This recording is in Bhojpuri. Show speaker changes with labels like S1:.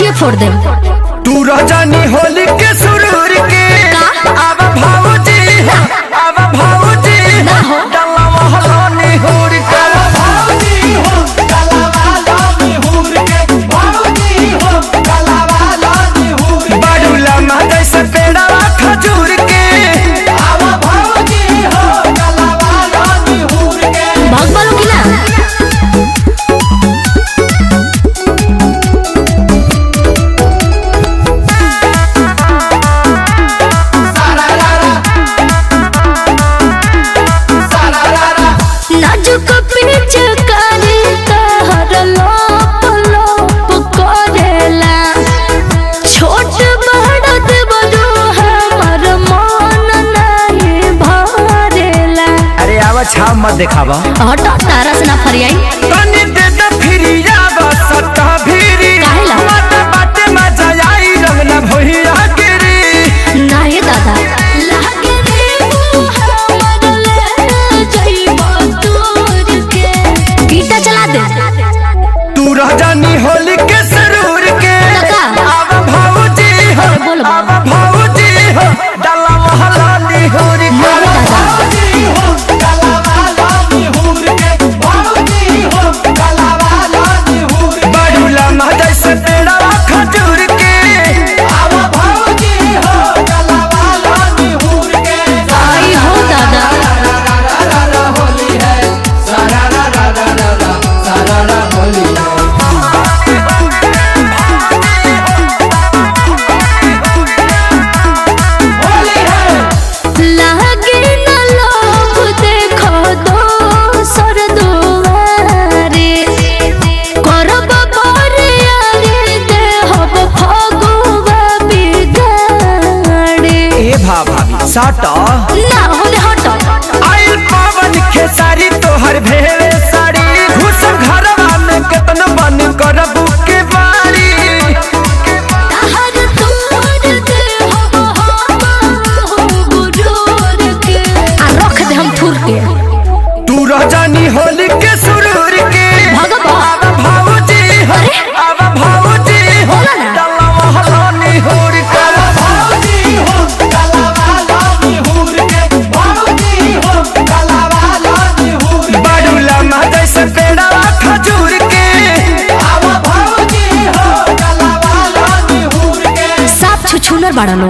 S1: बछिए फोड़ दे।
S2: तू रजानी होली के सुरूर के अब भाऊजी अब भाऊजी डलवा हलानी हुर के भाऊजी हो डलवा हलानी हुर के भाऊजी हो डलवा हलानी हुर बाडूला मा जैसे पेड़ा खजूर के अब भाऊजी हो डलवा हलानी हुर के
S1: भाग बालो की ना
S2: छा मत देखावा
S1: हटा तारा से ना फरियाई
S2: तनी दे दे फिरिया बसत भिरी
S1: काहेला
S2: मत बाटे मजा आई रंग ना भइया गिरी
S1: नाही दादा लागे रे हमर ले जइबो दूर के गीता चला दे
S2: तू रजानी होली के सरूर के अब भाऊजी हो अब भाऊजी हो डला महलानी होरी के भाऊजी हो साटा
S1: ना होले हटा
S2: आइल पावन खेसारी तोहर भेवे साड़ी घुसम घरवा में केतन बन करब के बारी
S1: तहर तोड़ दे हो गुरूर के आ रख दे हम थूर के
S2: तू रजानी होली के सुरूर के
S1: भगवा
S2: अब भाऊजी हो अब भाऊजी हो डलवा हलानी हुर के भाऊजी हो पेड़ा खजूर के अब भाऊजी हो डलवा हलानी हुर के
S1: साफ छुछुनर बाड़ा लो।